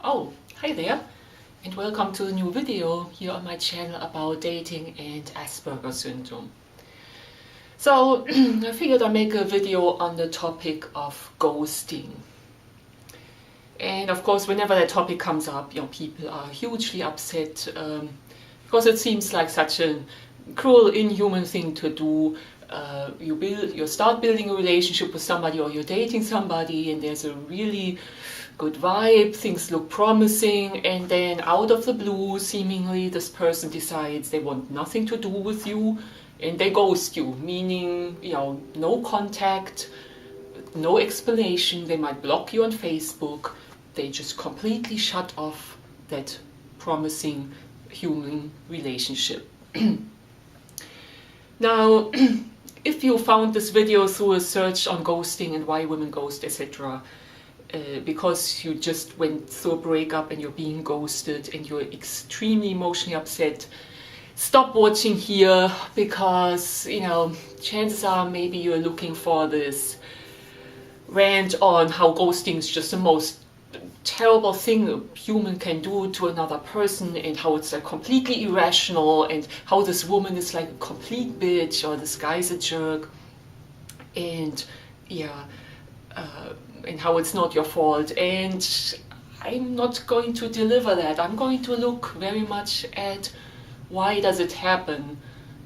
Oh, hi there, and welcome to a new video here on my channel about dating and Asperger's syndrome. So, I figured I'd make a video on the topic of ghosting. And of course, whenever that topic comes up, people are hugely upset because it seems like such a cruel, inhuman thing to do. You start building a relationship with somebody, or you're dating somebody, and there's a really good vibe, things look promising, and then out of the blue, seemingly, this person decides they want nothing to do with you, and they ghost you, meaning, no contact, no explanation. They might block you on Facebook. They just completely shut off that promising human relationship. Now, if you found this video through a search on ghosting and why women ghost, etc., because you just went through a breakup and you're being ghosted and you're extremely emotionally upset, stop watching here, because chances are maybe you're looking for this rant on how ghosting is just the most terrible thing a human can do to another person, and how it's like completely irrational, and how this woman is like a complete bitch, or this guy's a jerk, and and how it's not your fault. And I'm not going to deliver that. I'm going to look very much at why does it happen.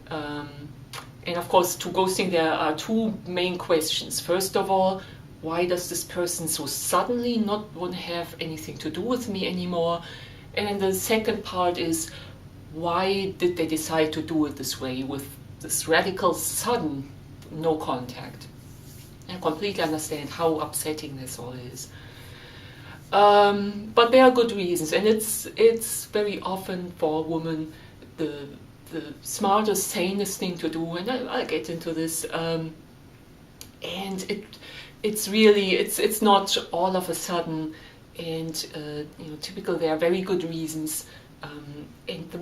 And of course, to ghosting there are two main questions. First of all, why does this person so suddenly not want to have anything to do with me anymore? And then the second part is, why did they decide to do it this way, with this radical, sudden no contact? I completely understand how upsetting this all is. But there are good reasons, and it's very often for a woman the smartest, sanest thing to do, and I'll get into this. And it's not all of a sudden, and typically there are very good reasons.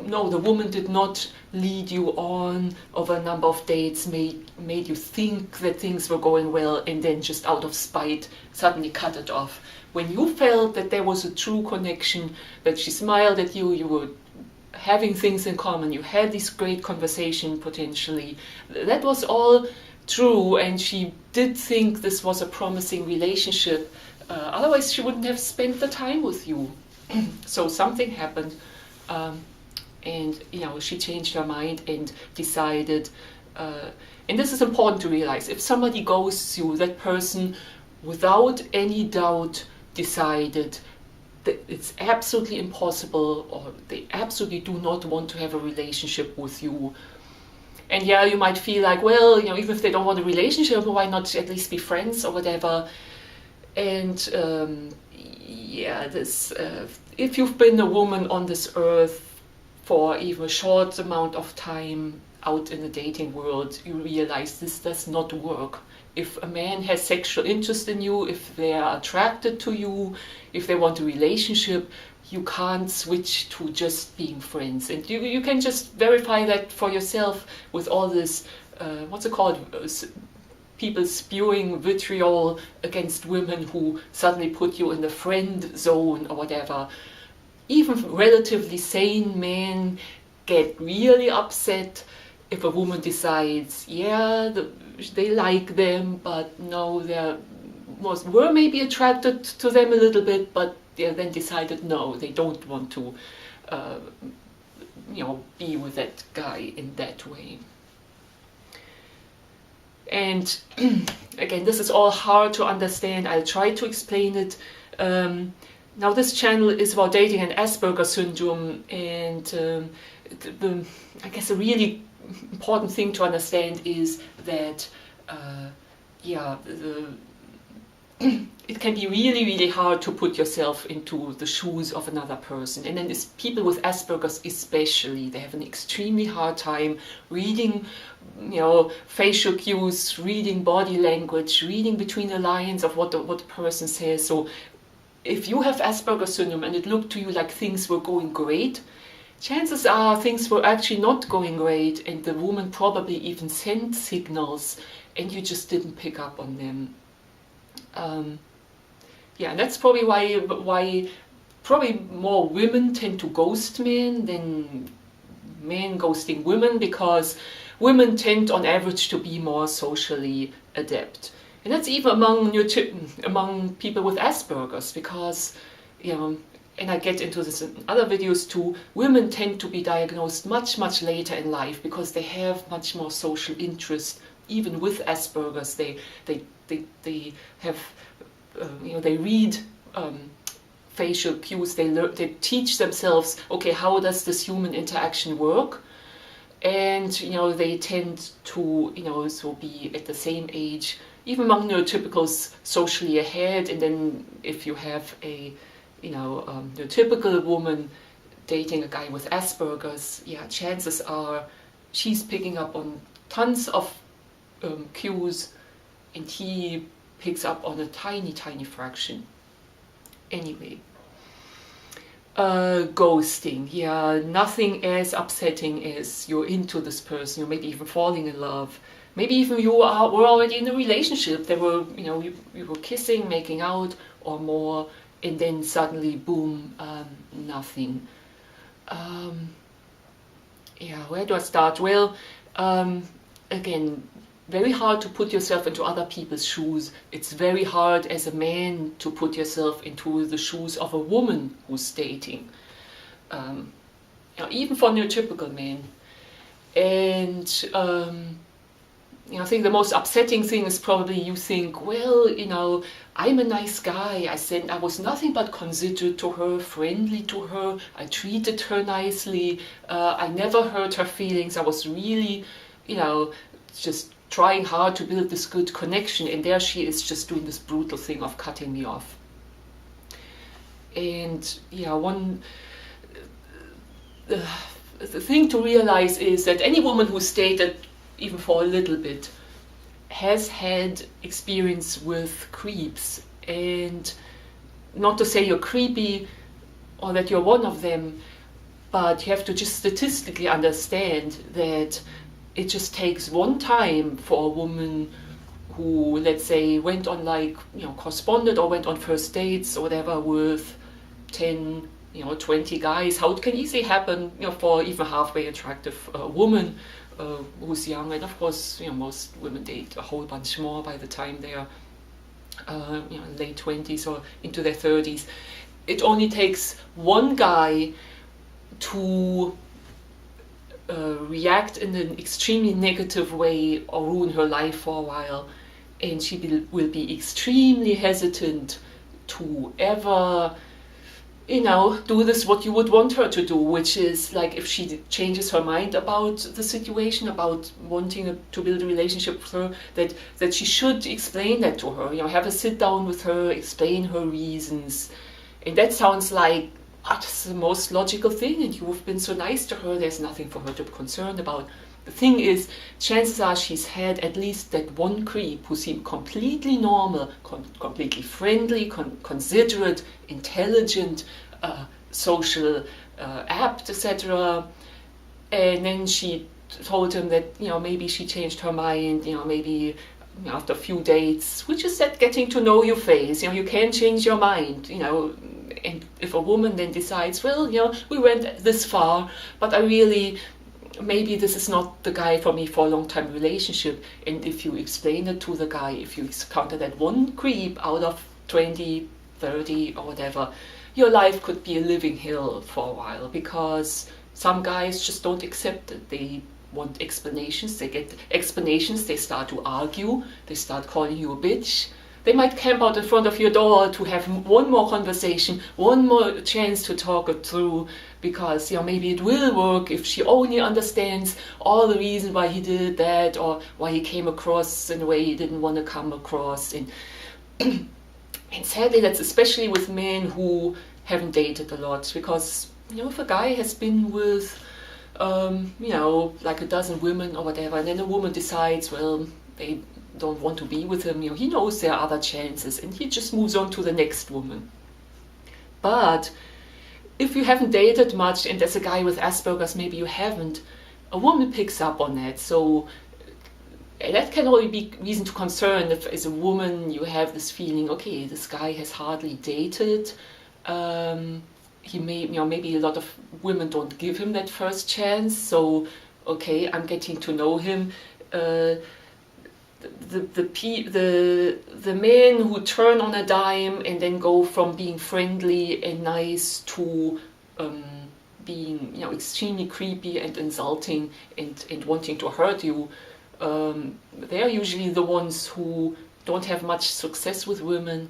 No, the woman did not lead you on over a number of dates, made you think that things were going well, and then just out of spite suddenly cut it off. When you felt that there was a true connection, that she smiled at you, you were having things in common, you had this great conversation potentially, that was all true, and she did think this was a promising relationship. Otherwise she wouldn't have spent the time with you. So something happened. And she changed her mind and decided, and this is important to realize, if somebody ghosts you, that person without any doubt decided that it's absolutely impossible, or they absolutely do not want to have a relationship with you. And you might feel like, well, even if they don't want a relationship, why not at least be friends or whatever? And if you've been a woman on this earth for even a short amount of time out in the dating world, you realize this does not work. If a man has sexual interest in you, if they are attracted to you, if they want a relationship, you can't switch to just being friends. And you can just verify that for yourself with all this, what's it called? People spewing vitriol against women who suddenly put you in the friend zone or whatever. Even relatively sane men get really upset if a woman decides, they like them, but no, they were maybe attracted to them a little bit, but they then decided no, they don't want to be with that guy in that way. And again, this is all hard to understand. I'll try to explain it. Now, this channel is about dating and Asperger's syndrome, and I guess a really important thing to understand is that it can be really, really hard to put yourself into the shoes of another person. And then people with Asperger's especially, they have an extremely hard time reading facial cues, reading body language, reading between the lines of what the person says. So if you have Asperger's syndrome and it looked to you like things were going great, chances are things were actually not going great, and the woman probably even sent signals and you just didn't pick up on them. And that's probably why probably more women tend to ghost men than men ghosting women, because women tend on average to be more socially adept. And that's even among people with Asperger's, because, you know, and I get into this in other videos too, women tend to be diagnosed much, much later in life because they have much more social interest. Even with Asperger's, they have, you know, they read facial cues, they teach themselves, okay, how does this human interaction work? And, you know, they tend to, you know, so be at the same age, even among neurotypicals, socially ahead. And then if you have a, you know, neurotypical woman dating a guy with Asperger's, yeah, chances are she's picking up on tons of cues, and he picks up on a tiny, tiny fraction. Anyway. Ghosting, yeah, nothing as upsetting as you're into this person, you're maybe even falling in love, maybe even you were already in a relationship, they were, you know, you were kissing, making out or more, and then suddenly, boom, nothing. Yeah, where do I start? Well, again, very hard to put yourself into other people's shoes. It's very hard as a man to put yourself into the shoes of a woman who's dating. You know, even for neurotypical men. And you know, I think the most upsetting thing is probably you think, well, you know, I'm a nice guy. I was nothing but considerate to her, friendly to her. I treated her nicely. I never hurt her feelings. I was really, you know, just trying hard to build this good connection, and there she is just doing this brutal thing of cutting me off. And yeah, the thing to realize is that any woman who's dated even for a little bit has had experience with creeps, and not to say you're creepy or that you're one of them, but you have to just statistically understand that it just takes one time for a woman who, let's say, went on, like, you know, corresponded or went on first dates or whatever with 10, you know, 20 guys. How it can easily happen, you know, for even halfway attractive woman who's young. And of course, you know, most women date a whole bunch more by the time they're you know, late 20s or into their 30s. It only takes one guy to react in an extremely negative way or ruin her life for a while, and she will be extremely hesitant to ever, you know, do this what you would want her to do, which is, like, if she changes her mind about the situation, about wanting to build a relationship with her, that she should explain that to her, you know, have a sit down with her, explain her reasons. And that sounds like, that's the most logical thing, and you've been so nice to her, there's nothing for her to be concerned about. The thing is, chances are she's had at least that one creep who seemed completely normal, completely friendly, considerate, intelligent, social, apt, etc. And then she told him that, you know, maybe she changed her mind, you know, maybe after a few dates, which is that getting to know you phase. You know, you can change your mind, you know. And if a woman then decides, well, you know, we went this far, but I really, maybe this is not the guy for me for a long-time relationship. And if you explain it to the guy, if you encounter that one creep out of 20, 30 or whatever, your life could be a living hell for a while, because some guys just don't accept it. They want explanations, they get explanations, they start to argue, they start calling you a bitch. They might camp out in front of your door to have one more conversation, one more chance to talk it through, because, you know, maybe it will work if she only understands all the reason why he did that, or why he came across in a way he didn't want to come across. And and sadly, that's especially with men who haven't dated a lot, because, you know, if a guy has been with you know, like a dozen women or whatever, and then a woman decides, well, they don't want to be with him, you know, he knows there are other chances, and he just moves on to the next woman. But if you haven't dated much, and as a guy with Asperger's maybe you haven't, a woman picks up on that. So that can only be reason to concern if, as a woman, you have this feeling, okay, this guy has hardly dated, He may, maybe a lot of women don't give him that first chance. So, okay, I'm getting to know him. The men who turn on a dime and then go from being friendly and nice to being, extremely creepy and insulting and wanting to hurt you, they're usually the ones who don't have much success with women.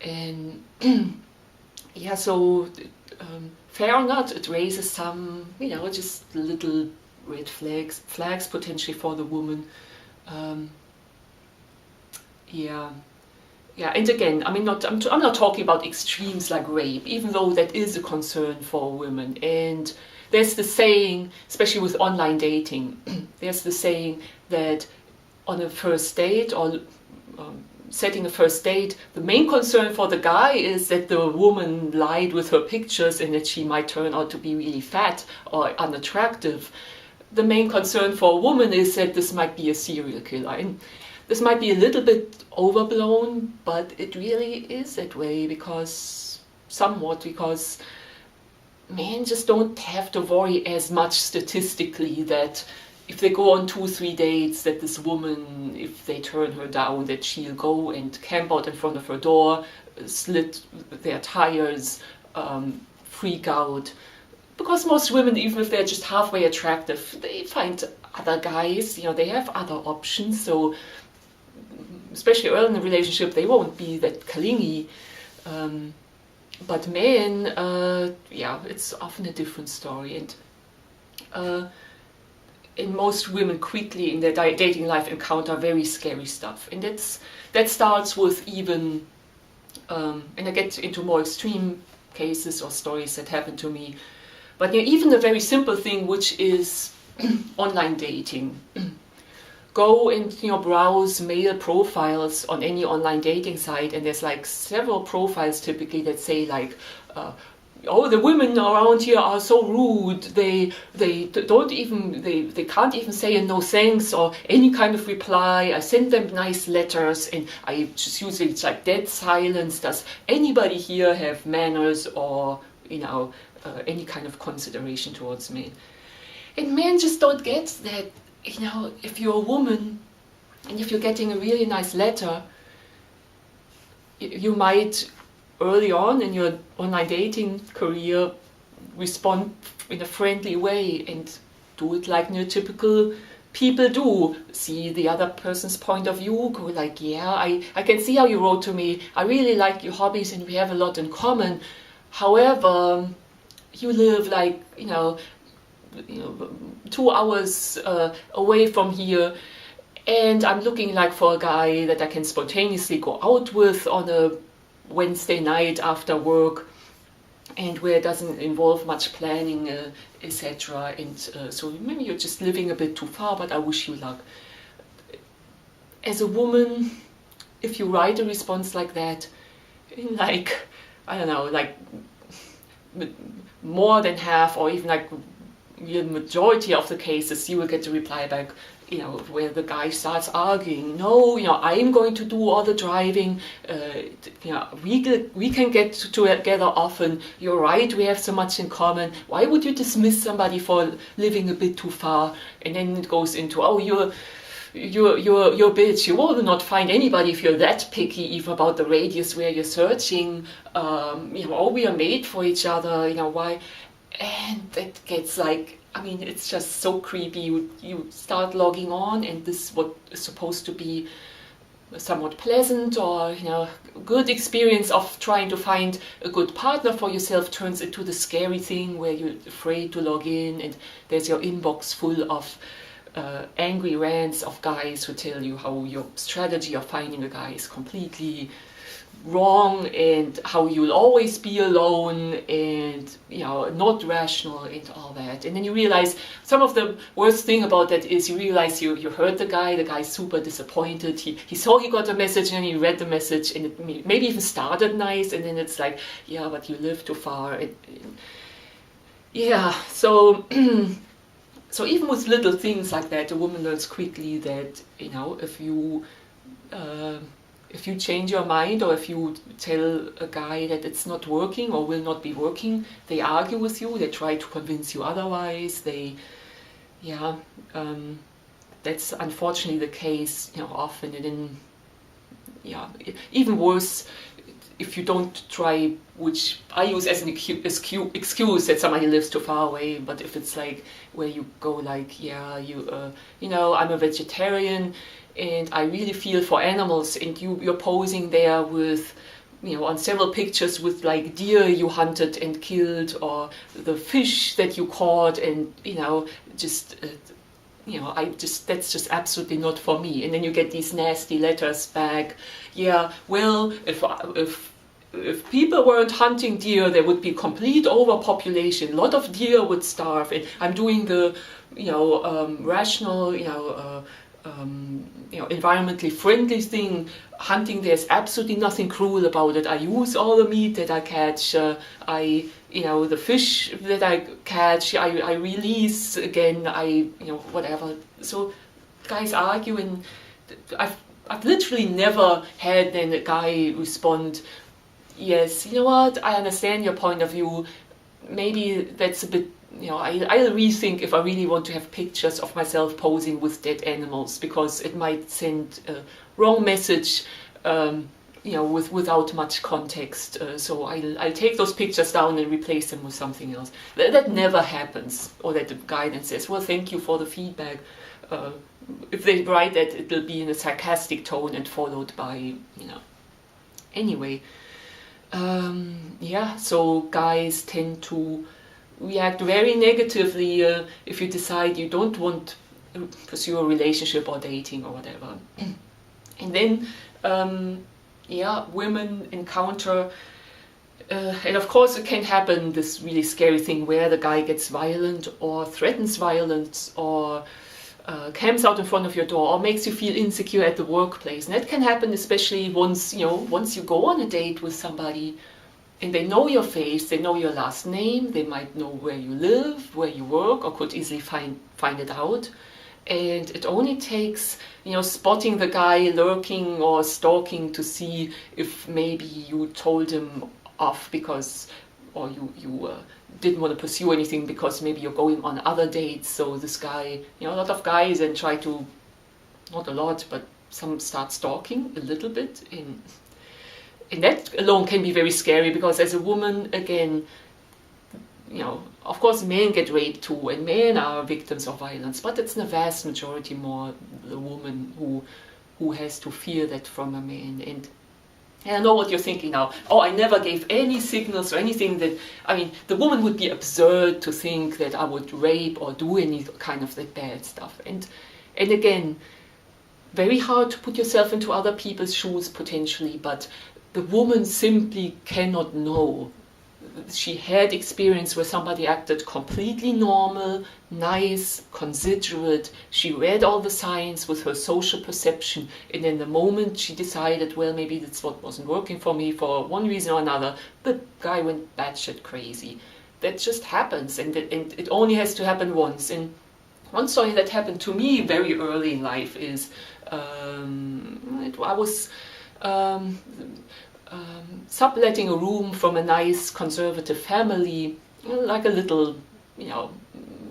And yeah, so fair or not, it raises some, just little red flags potentially for the woman. Yeah, and again, I'm not talking about extremes like rape, even though that is a concern for women. And there's the saying, especially with online dating, there's the saying that on a first date or setting a first date, the main concern for the guy is that the woman lied with her pictures and that she might turn out to be really fat or unattractive. The main concern for a woman is that this might be a serial killer. And this might be a little bit overblown, but it really is that way because men just don't have to worry as much statistically that if they go on 2-3 dates, that this woman, if they turn her down, that she'll go and camp out in front of her door, slit their tires, freak out. Because most women, even if they're just halfway attractive, they find other guys, they have other options. So especially early in the relationship, they won't be that clingy. But men, it's often a different story. And most women quickly in their dating life encounter very scary stuff. And that starts with even, and I get into more extreme cases or stories that happen to me, but even a very simple thing, which is online dating. Go and browse male profiles on any online dating site, and there's like several profiles typically that say like, oh, the women around here are so rude. They can't even say a no thanks or any kind of reply. I send them nice letters, and I just usually it's like dead silence. Does anybody here have manners or any kind of consideration towards me? And men just don't get that. If you're a woman and if you're getting a really nice letter, you might early on in your online dating career respond in a friendly way and do it like neurotypical people do. See the other person's point of view, go like, yeah, I can see how you wrote to me. I really like your hobbies and we have a lot in common. However, you live like, 2 hours away from here, and I'm looking like for a guy that I can spontaneously go out with on a Wednesday night after work, and where it doesn't involve much planning, etc. And so maybe you're just living a bit too far, but I wish you luck. As a woman, if you write a response like that, in like, I don't know, like more than half or even like the majority of the cases, you will get a reply back, where the guy starts arguing. No, I'm going to do all the driving. We can get together often. You're right, we have so much in common. Why would you dismiss somebody for living a bit too far? And then it goes into, oh, you're a bitch. You will not find anybody if you're that picky, even about the radius where you're searching. Oh, we are made for each other. Why? And it gets like, it's just so creepy. You start logging on, and this what is supposed to be a somewhat pleasant or good experience of trying to find a good partner for yourself turns into the scary thing where you're afraid to log in, and there's your inbox full of angry rants of guys who tell you how your strategy of finding a guy is completely wrong and how you'll always be alone and not rational and all that. And then you realize some of the worst thing about that is you realize you heard the guy's super disappointed. He saw he got a message and he read the message and it maybe even started nice, and then it's like, yeah, but you live too far. So so even with little things like that, a woman learns quickly that if you if you change your mind, or if you tell a guy that it's not working or will not be working, they argue with you, they try to convince you otherwise, yeah, that's unfortunately the case, often. And then, yeah, even worse, if you don't try, which I use as an excuse that somebody lives too far away, but if it's like where you go like, yeah, I'm a vegetarian and I really feel for animals, and you're posing there with, on several pictures with like deer you hunted and killed, or the fish that you caught, and just that's just absolutely not for me. And then you get these nasty letters back. Yeah, well, if people weren't hunting deer, there would be complete overpopulation. A lot of deer would starve. And I'm doing the, rational, environmentally friendly thing. Hunting, there's absolutely nothing cruel about it. I use all the meat that I catch. The fish that I catch, I release again. Whatever. So guys argue, and I've literally never had then a guy respond, yes, you know what, I understand your point of view. Maybe that's a bit, I'll rethink if I really want to have pictures of myself posing with dead animals, because it might send a wrong message, without much context. So I'll take those pictures down and replace them with something else. That never happens, or that the guy then says, well, thank you for the feedback. If they write that, it will be in a sarcastic tone and followed by, Anyway, so guys tend to react very negatively if you decide you don't want to pursue a relationship or dating or whatever. And then, women encounter, and of course it can happen, this really scary thing where the guy gets violent or threatens violence, or camps out in front of your door, or makes you feel insecure at the workplace. And that can happen especially once you go on a date with somebody and they know your face, they know your last name, they might know where you live, where you work, or could easily find it out. And it only takes, spotting the guy lurking or stalking to see if maybe you told him off because, or you didn't want to pursue anything because maybe you're going on other dates. So this guy, a lot of guys then try to, not a lot, but some start stalking a little bit. And that alone can be very scary, because as a woman, again, of course men get raped too, and men are victims of violence, but it's in the vast majority more the woman who has to fear that from a man. And I know what you're thinking now. Oh, I never gave any signals or anything that, the woman would be absurd to think that I would rape or do any kind of that bad stuff. And again, very hard to put yourself into other people's shoes potentially, but the woman simply cannot know. She had experience where somebody acted completely normal, nice, considerate. She read all the signs with her social perception, and in the moment she decided, well, maybe that's what wasn't working for me for one reason or another, the guy went batshit crazy. That just happens, and it only has to happen once. And one story that happened to me very early in life is I was subletting a room from a nice conservative family, like a little,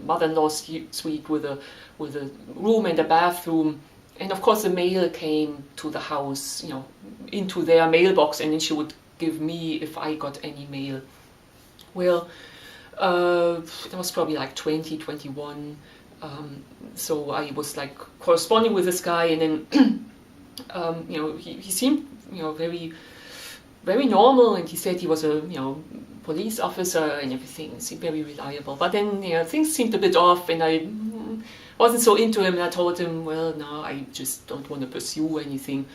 mother-in-law suite with a room and a bathroom. And of course the mail came to the house, into their mailbox, and then she would give me if I got any mail. Well, I was probably like 20, 21. So I was like corresponding with this guy, and then, he seemed, very, very normal, and he said he was a, police officer and everything, seemed very reliable. But then, things seemed a bit off, and I wasn't so into him, and I told him, well, no, I just don't want to pursue anything.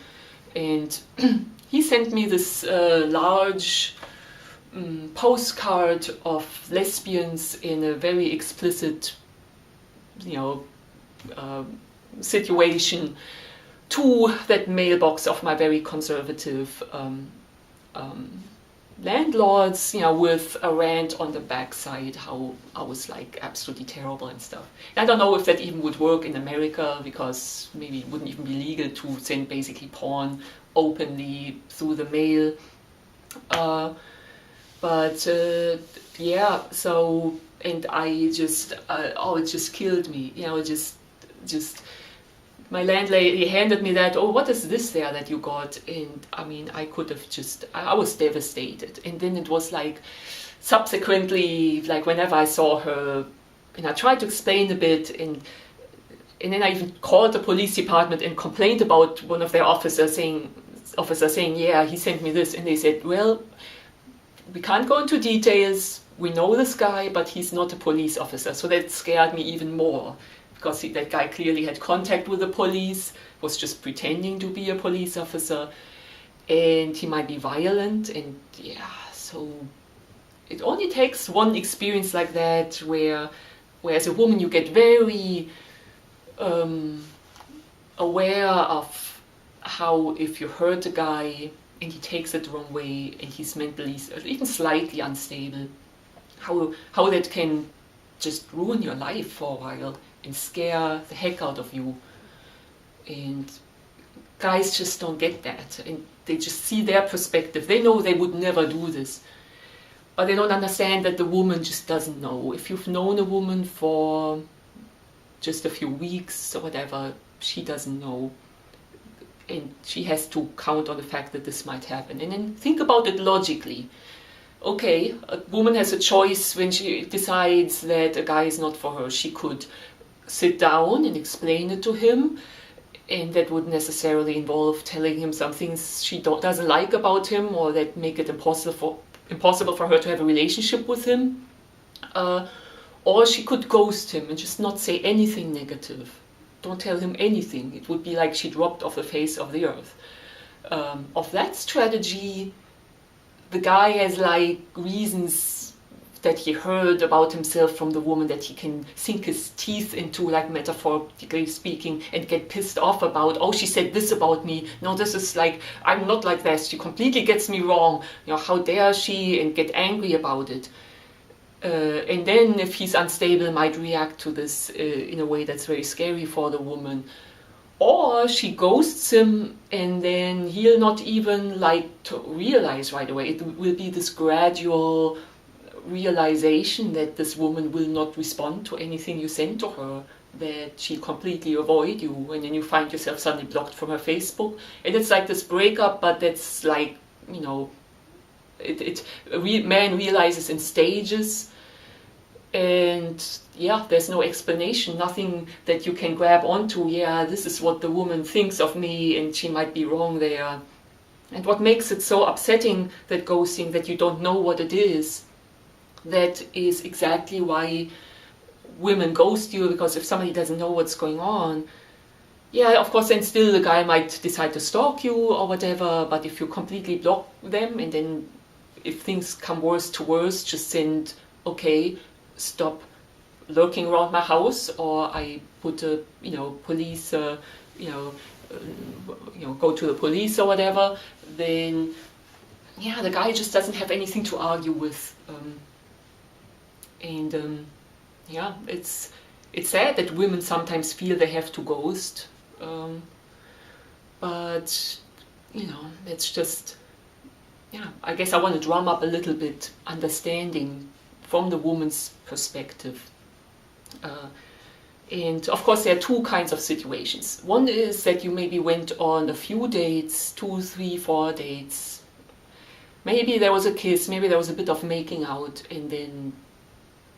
And he sent me this large postcard of lesbians in a very explicit, situation, to that mailbox of my very conservative landlords, with a rant on the backside how I was like absolutely terrible and stuff. I don't know if that even would work in America, because maybe it wouldn't even be legal to send basically porn openly through the mail. But yeah, so, and I just, oh, it just killed me, you know, just, my landlady handed me that, oh, what is this there that you got? And I mean, I could have just, I was devastated. And then it was like, subsequently, like whenever I saw her, and I tried to explain a bit, and then I even called the police department and complained about one of their officers saying, yeah, he sent me this, and they said, well, we can't go into details, we know this guy, but he's not a police officer. So that scared me even more, because that guy clearly had contact with the police, was just pretending to be a police officer, and he might be violent. And yeah, so it only takes one experience like that where as a woman you get very aware of how, if you hurt a guy and he takes it the wrong way and he's mentally even slightly unstable, how that can just ruin your life for a while and scare the heck out of you. And guys just don't get that, and they just see their perspective. They know they would never do this, but they don't understand that the woman just doesn't know. If you've known a woman for just a few weeks or whatever, she doesn't know, and she has to count on the fact that this might happen. And then think about it logically. Okay, a woman has a choice when she decides that a guy is not for her. She could sit down and explain it to him, and that would necessarily involve telling him some things she doesn't like about him, or that make it impossible for her to have a relationship with him. Or she could ghost him and just not say anything negative. Don't tell him anything. It would be like she dropped off the face of the earth. Of that strategy, the guy has like reasons that he heard about himself from the woman that he can sink his teeth into, like metaphorically speaking, and get pissed off about. Oh, she said this about me. No, this is like, I'm not like this. She completely gets me wrong. You know, how dare she? And get angry about it. And then if he's unstable, might react to this in a way that's very scary for the woman. Or she ghosts him, and then he'll not even like to realize right away. It will be this gradual realization that this woman will not respond to anything you send to her, that she'll completely avoid you, and then you find yourself suddenly blocked from her Facebook. And it's like this breakup, but that's like, you know, man realizes in stages, and yeah, there's no explanation, nothing that you can grab onto. Yeah, this is what the woman thinks of me, and she might be wrong there. And what makes it so upsetting, that ghosting, that you don't know what it is, that is exactly why women ghost you, because if somebody doesn't know what's going on, yeah, of course, then still the guy might decide to stalk you or whatever, but if you completely block them, and then if things come worse to worse, just send, okay, stop lurking around my house, or I put a, you know, police, go to the police or whatever, then yeah, the guy just doesn't have anything to argue with. Yeah, it's sad that women sometimes feel they have to ghost, but you know, that's just, yeah, I guess I want to drum up a little bit understanding from the woman's perspective. And of course there are two kinds of situations. One is that you maybe went on a few dates, 2, 3, 4 dates. Maybe there was a kiss, maybe there was a bit of making out, and then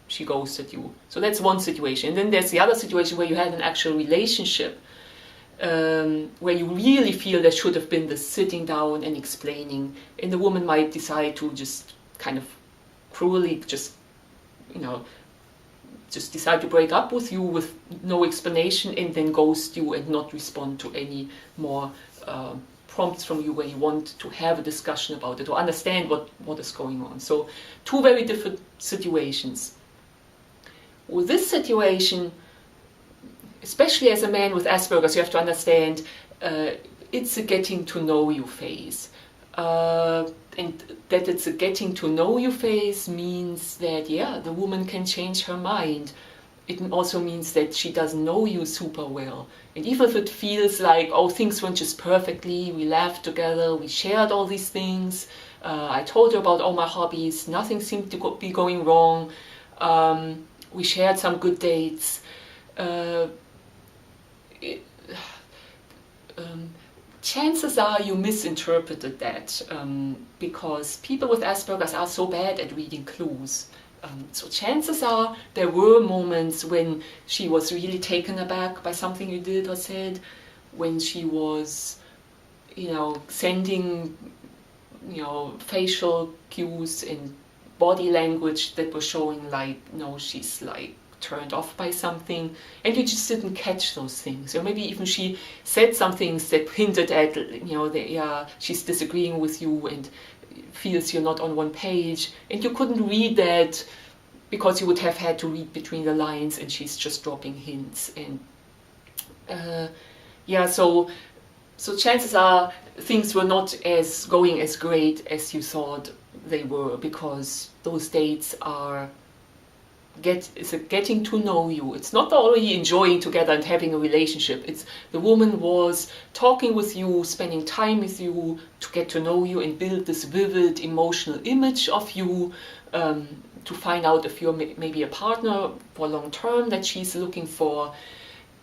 she ghosted you. So that's one situation. And then there's the other situation where you had an actual relationship, where you really feel there should have been this sitting down and explaining, and the woman might decide to just kind of cruelly just decide to break up with you with no explanation, and then ghost you and not respond to any more prompts from you where you want to have a discussion about it or understand what is going on. So two very different situations. With this situation, especially as a man with Asperger's, you have to understand it's a getting to know you phase. And that it's a getting to know you phase means that, yeah, the woman can change her mind. it also means that she doesn't know you super well. And even if it feels like, oh, things went just perfectly, we laughed together, we shared all these things, I told her about all my hobbies, nothing seemed to be going wrong, we shared some good dates. It, chances are you misinterpreted that, because people with Asperger's are so bad at reading clues. So chances are there were moments when she was really taken aback by something you did or said, when she was, sending, facial cues and body language that were showing like, no, she's like turned off by something, and you just didn't catch those things. Or maybe even she said some things that hinted at, that, she's disagreeing with you and feels you're not on one page, and you couldn't read that because you would have had to read between the lines, and she's just dropping hints. And so chances are things were not going as great as you thought they were, because those dates are getting to know you. It's not only enjoying together and having a relationship. It's the woman was talking with you, spending time with you to get to know you and build this vivid emotional image of you, to find out if you're maybe a partner for long term that she's looking for.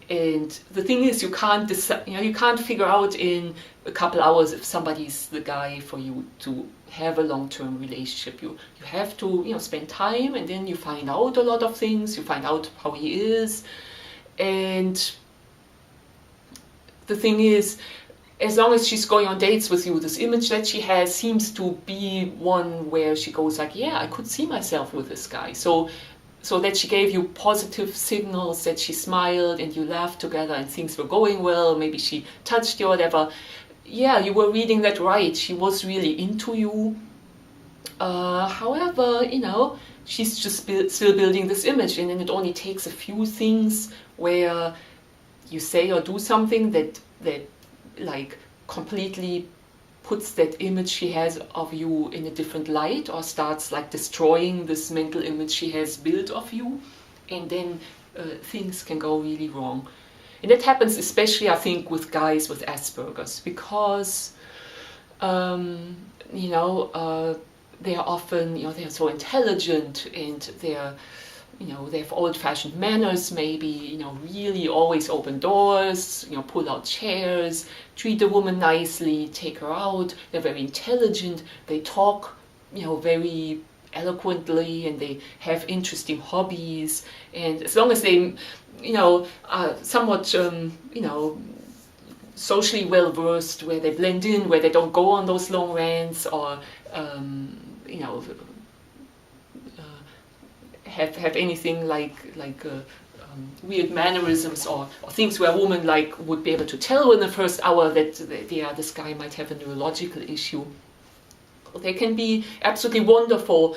And the thing is, you can't decide, you can't figure out in a couple hours if somebody's the guy for you to have a long-term relationship. You have to spend time, and then you find out a lot of things. You find out how he is, and the thing is, as long as she's going on dates with you, this image that she has seems to be one where she goes like, yeah, I could see myself with this guy. So that she gave you positive signals, that she smiled and you laughed together and things were going well, maybe she touched you or whatever. Yeah, you were reading that right. She was really into you. However, she's just still building this image, and then it only takes a few things where you say or do something that like completely puts that image she has of you in a different light, or starts like destroying this mental image she has built of you, and then things can go really wrong. And that happens especially, I think, with guys with Asperger's, because they're often, they're so intelligent, and they're, they have old-fashioned manners, maybe, really always open doors, pull out chairs, treat the woman nicely, take her out. They're very intelligent. They talk, very eloquently, and they have interesting hobbies. And as long as they, are somewhat, socially well-versed, where they blend in, where they don't go on those long rants, or, have anything like weird mannerisms, or things where a woman would be able to tell in the first hour that this guy might have a neurological issue. They can be absolutely wonderful,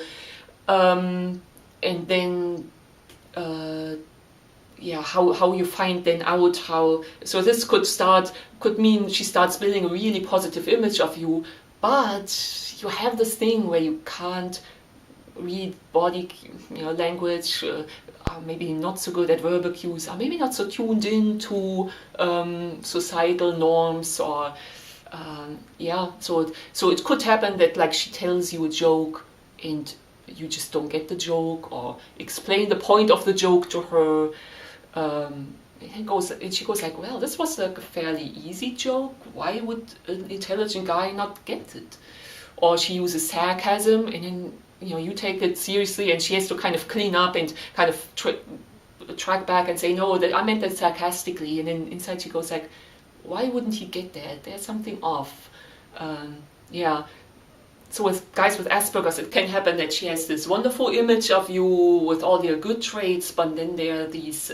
and then how you find then out how. So this could mean she starts building a really positive image of you, but you have this thing where you can't read body language, are maybe not so good at verbal cues, are maybe not so tuned in to societal norms, or so it could happen that she tells you a joke and you just don't get the joke, or explain the point of the joke to her, and she goes like, well, this was like a fairly easy joke, why would an intelligent guy not get it? Or she uses sarcasm, and then you take it seriously, and she has to kind of clean up and kind of track back and say, no, that I meant that sarcastically. And then inside she goes like, why wouldn't he get that? There's something off. So with guys with Asperger's, it can happen that she has this wonderful image of you with all your good traits, but then there are these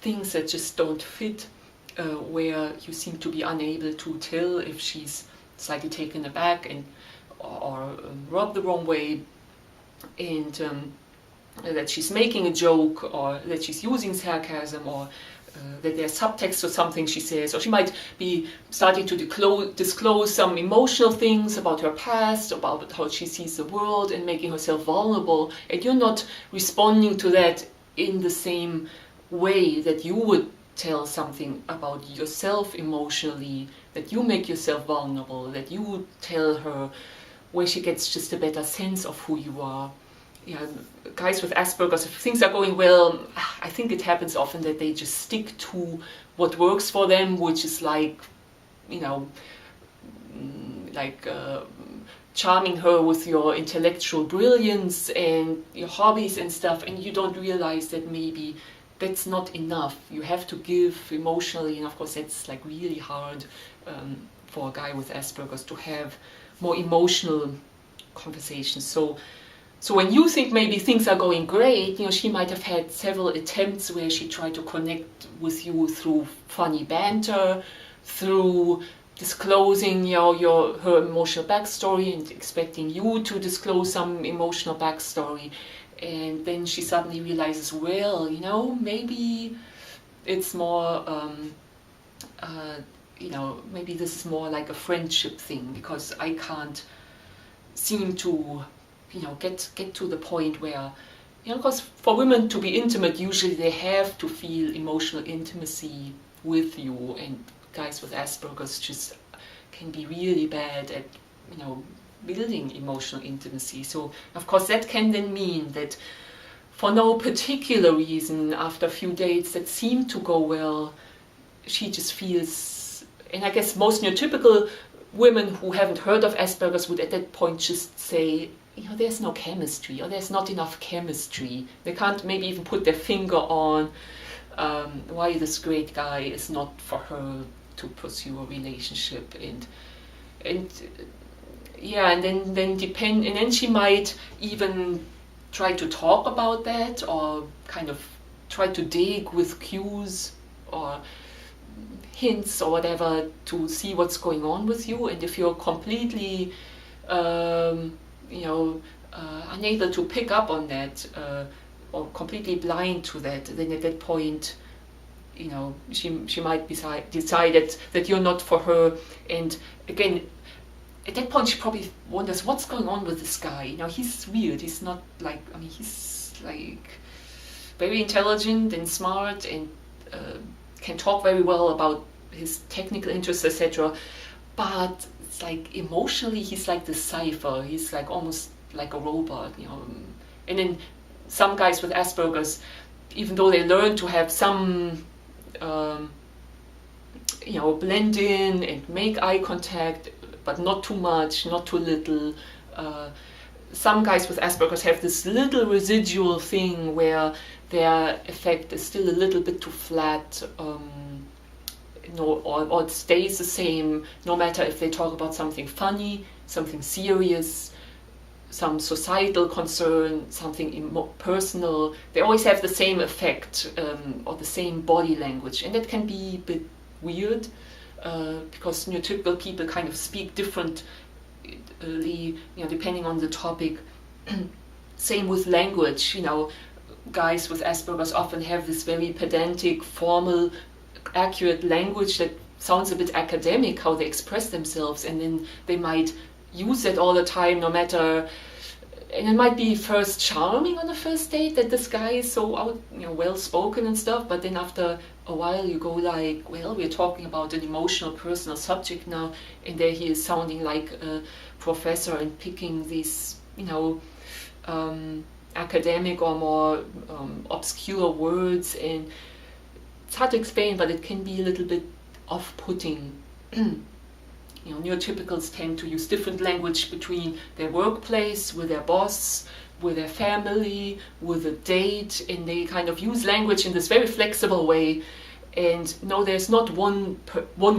things that just don't fit, where you seem to be unable to tell if she's slightly taken aback or rubbed the wrong way, and that she's making a joke, or that she's using sarcasm, or that there's subtext to something she says, or she might be starting to disclose some emotional things about her past, about how she sees the world, and making herself vulnerable, and you're not responding to that in the same way that you would tell something about yourself emotionally, that you make yourself vulnerable, that you would tell her where she gets just a better sense of who you are. Yeah, guys with Asperger's, if things are going well, I think it happens often that they just stick to what works for them, which is like, you know, charming her with your intellectual brilliance and your hobbies and stuff, and you don't realize that maybe that's not enough. You have to give emotionally, and of course that's like really hard for a guy with Asperger's to have more emotional conversations. So when you think maybe things are going great, you know, she might have had several attempts where she tried to connect with you through funny banter, through disclosing, you know, her emotional backstory and expecting you to disclose some emotional backstory. And then she suddenly realizes, well, you know, maybe it's more, you know, maybe this is more like a friendship thing, because I can't seem to, you know, get to the point where, you know, because for women to be intimate, usually they have to feel emotional intimacy with you, and guys with Asperger's just can be really bad at, you know, building emotional intimacy. So of course that can then mean that for no particular reason, after a few dates that seem to go well, she just feels, and I guess most neurotypical women who haven't heard of Asperger's would at that point just say, you know, there's no chemistry, or there's not enough chemistry. They can't maybe even put their finger on why this great guy is not for her to pursue a relationship, and yeah, and then she might even try to talk about that, or kind of try to dig with cues or hints or whatever to see what's going on with you. And if you're completely you know, unable to pick up on that, or completely blind to that, then at that point, you know, she might decide that you're not for her. And again, at that point she probably wonders, what's going on with this guy? You know, he's weird. He's not like, I mean, he's like very intelligent and smart, and can talk very well about his technical interests, etc. But it's like emotionally he's like the cipher. He's like almost like a robot, you know. And then some guys with Asperger's, even though they learn to have some you know, blend in and make eye contact, but not too much, not too little. Some guys with Asperger's have this little residual thing where their effect is still a little bit too flat, you know, or it stays the same no matter if they talk about something funny, something serious, some societal concern, something personal. They always have the same effect, or the same body language, and that can be a bit weird, because neurotypical people kind of speak differently, you know, depending on the topic. Same with language, you know, guys with Asperger's often have this very pedantic, formal, accurate language that sounds a bit academic, how they express themselves, and then they might use it all the time, no matter, and it might be first charming on a first date that this guy is so out, you know, well spoken and stuff, but then after a while you go like, well, we're talking about an emotional, personal subject now, and there he is sounding like a professor and picking these, you know, academic or more obscure words, and it's hard to explain, but it can be a little bit off-putting. You know, neurotypicals tend to use different language between their workplace, with their boss, with their family, with a date, and they kind of use language in this very flexible way. And no, there's not one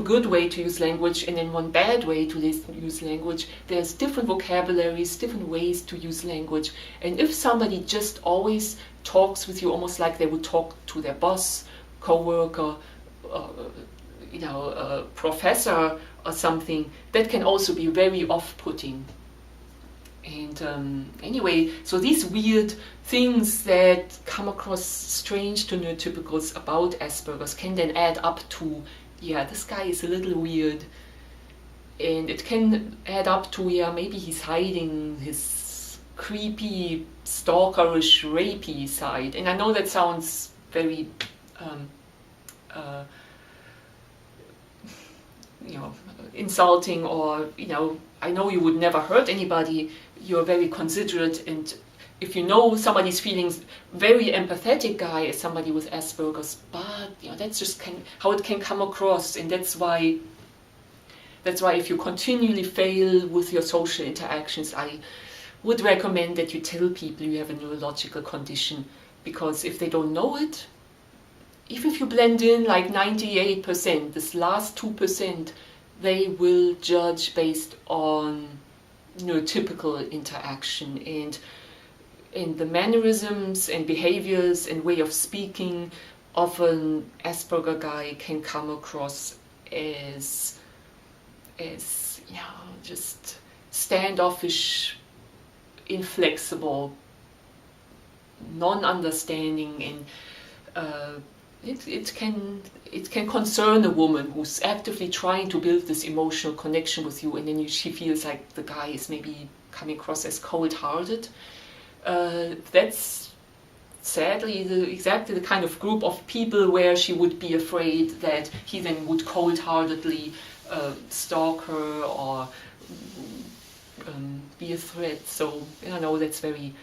good way to use language and then one bad way to use language. There's different vocabularies, different ways to use language. And if somebody just always talks with you almost like they would talk to their boss, co-worker, you know, professor or something, that can also be very off-putting. And anyway, so these weird things that come across strange to neurotypicals about Asperger's can then add up to, yeah, this guy is a little weird. And it can add up to, yeah, maybe he's hiding his creepy, stalkerish, rapey side. And I know that sounds very, insulting, or, I know you would never hurt anybody. You're very considerate, and if you know somebody's feelings, very empathetic guy is somebody with Asperger's, but that's just how it can come across, and that's why if you continually fail with your social interactions, I would recommend that you tell people you have a neurological condition, because if they don't know it, even if you blend in like 98%, this last 2%, they will judge based on neurotypical interaction, and the mannerisms and behaviors and way of speaking of an Asperger guy can come across as just standoffish, inflexible, non-understanding, and it can concern a woman who's actively trying to build this emotional connection with you, and then she feels like the guy is maybe coming across as cold-hearted. That's sadly exactly the kind of group of people where she would be afraid that he then would cold-heartedly stalk her or be a threat. So I know that's very